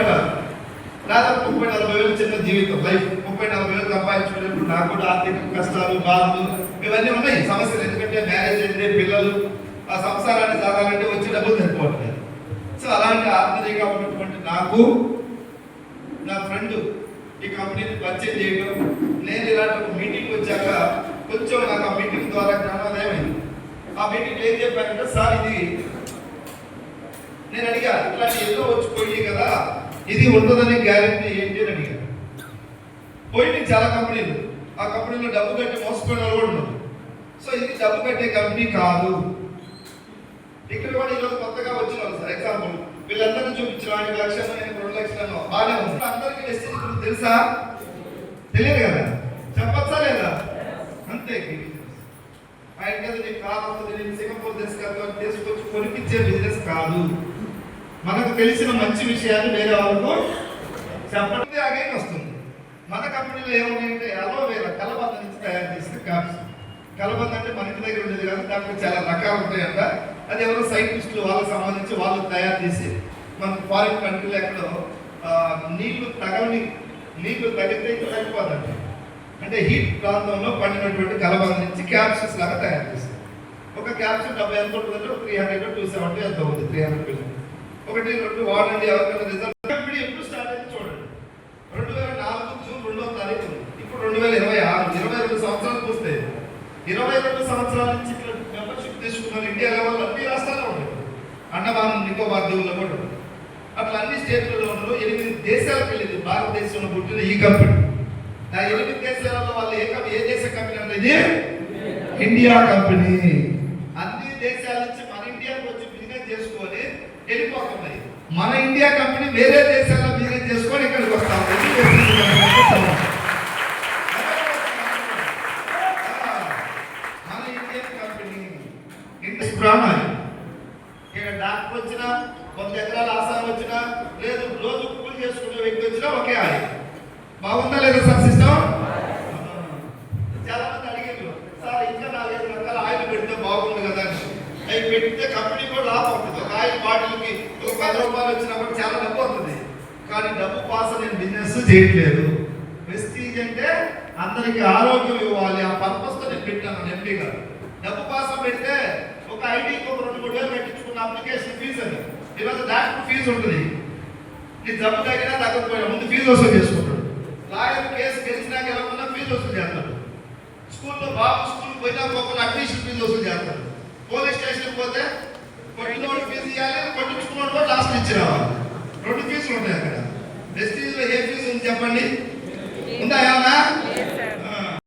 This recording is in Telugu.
కాదు. దాదాపు 30-40 వేలు చిన్న జీవితం లైఫ్. 30-40 వేలు సంపాదించుకునేప్పుడు నాకు కూడా ఆర్థిక కష్టాలు, బాధలు ఇవన్నీ ఉన్నాయి, సమస్యలు. ఎందుకంటే మ్యారేజ్ అయితే పిల్లలు, ఆ సంసారాన్ని సాగాలంటే వచ్చే డబ్బులు సరిపోవట్లేదు. సో అలాంటి ఆర్థికంగా ఉన్నటువంటి నాకు నా ఫ్రెండ్ ఈ కంపెనీని పరిచయం చేయడం, నేను ఇలాంటి ఒక మీటింగ్ వచ్చాక కొంచెం నాకు ఆ మీటింగ్ ద్వారా జ్ఞానోదయమైంది. ఆ మీటింగ్ ఏం చెప్పానంటే, సార్ ఇది నేను అడిగా, ఇట్లాంటి ఎన్నో వచ్చి పోయి కదా, ఇది ఉంటుందనే గ్యారెంటీ ఏంటి అని అడిగా. పోయి చాలా కంపెనీలు, ఆ కంపెనీలో డబ్బు కట్టి మోసపోయిన వాళ్ళు కూడా ఉన్నారు. సో ఇది డబ్బు కట్టే కంపెనీ కాదు. ఇక్కడ కూడా ఈరోజు కొత్తగా వచ్చిన వాళ్ళు సార్, ఎగ్జాంపుల్ వీళ్ళందరినీ చూపించిన 5 లక్షలు, 2 లక్షలు బాగానే ఉంది. అందరికీ డెస్టినీ గురించి తెలుసా? తెలియదు కదా, చెప్పచ్చా లేదా? అంతే. ఆయన కదా నీకు కాదు, నేను సింగపూర్ తీసుకొచ్చి కొనిపించే బిజినెస్ కాదు. మనకు తెలిసిన మంచి విషయాలు వేరే వాళ్ళకు చెప్పడం అగైన్ వస్తుంది. మన కంపెనీలో ఏమున్నాయంటే అలోవేరా కలబంద నుంచి తయారు చేసిన క్యాప్స్. కలబంద అంటే మన ఇంటి దగ్గర ఉండేది కాదు, దాంట్లో చాలా రకాలు ఉంటాయంట. అది ఎవరో సైంటిస్టులు వాళ్ళకి సంబంధించి వాళ్ళు తయారు చేసి మన ఫారిన్ కంట్రీలో ఎక్కడో నీళ్లు తగిలితే తగ్గిపోదంట. అంటే హీట్ ప్రాంతంలో పండినటువంటి కలబంద నుంచి క్యాప్సూల్స్ లాగా తయారు చేస్తారు. ఒక క్యాప్సూల్ డబ్బు ఎంత ఉంటుందంటే 300-270 ఎంత అవుతుంది, 300 ఒకటి 2 వాడండి. ఎవరికైనా రిజల్ట్ కంపెనీ ఎప్పుడు స్టార్ట్ అయింది చూడండి. 2004 జూన్ 2వ తారీఖు, ఇప్పుడు 2026, 22 సంవత్సరాలు చూస్తే 22 సంవత్సరాల నుంచి ఇక్కడ మెంబర్షిప్ తీసుకున్నారు. ఇండియా లెవెల్ అన్ని రాష్ట్రాల్లో ఉన్నాయి, అండమాన్ నికోబార్ దీవుల్లో కూడా. అట్లా అన్ని స్టేట్లలో ఉన్నారు. 8 దేశాలకు వెళ్ళింది భారతదేశంలో పుట్టిన ఈ కంపెనీ. ఆ 8 దేశాలలో వాళ్ళు ఏ దేశ కంపెనీ అంటే ఇది ఇండియా కంపెనీ. అన్ని దేశాల నుంచి మన ఇండియాకి వచ్చి బిజినెస్ చేసుకొని వెళ్ళిపోతున్నాయి. మన ఇండియా కంపెనీ వేరే దేశాల్లో బిజినెస్ చేసుకొని ఇక్కడికి వస్తాం. మన ఇండియన్ కంపెనీ ఇండస్ట్రీ ప్రాణాలు. ఇక్కడ డాక్టర్ వచ్చినా, 100 ఎకరాల ఆసారం వచ్చినా, లేదు రోజు కూలి చేసుకునే వ్యక్తి వచ్చినా ఒకే ఆయన. బాగుందా లేదా సార్ సిస్టమ్? చాలా మంది అడిగారు, సార్ ఇంకా 4-5 రకాల ఆయిల్ పెడితే బాగుంది కదా అని. అవి పెడితే కంపెనీ కూడా లాభం ఉంటుంది. ఒక ఆయిల్ బాటిల్కి ఒక 10 రూపాయలు వచ్చినప్పుడు చాలా డబ్బు అవుతుంది. కానీ డబ్బు కోసం నేను బిజినెస్ చేయట్లేదు. ప్రెస్టీజ్ అంటే అందరికి ఆరోగ్యం ఇవ్వాలి, ఆ పర్పస్తో నేను పెట్టాను ఎంపీగా. డబ్బు కోసం పెడితే ఒక ఐడీకి ఒక 2-3 వేలు పెట్టించుకున్న అప్లికేషన్ ఫీజు అని. ఈరోజు డాక్టర్ ఫీజు ఉంటుంది, నీ జబ్బు తగ్గినా తగ్గకపోయినా ముందు ఫీజు వసూలు చేసుకుంటాడు. లాయర్ కేసు గెలిచినా గెలవకుండా ఫీజు వసూలు చేస్తాడు. స్కూల్లో బాబు స్కూల్కి పోయినా పోకుండా అడ్మిషన్ ఫీజు వసూలు చేస్తాడు. పోలీస్ స్టేషన్కి పోతే కొట్టినోడు ఫీజు ఇవ్వాలి, కొట్టించుకున్నాడు కూడా లాస్ట్ ఇచ్చి రావాలి. 2 ఫీజులు ఉంటాయి అక్కడ. ప్రెస్టీజ్లో ఏ ఫీజు ఉంది చెప్పండి? ఉందా?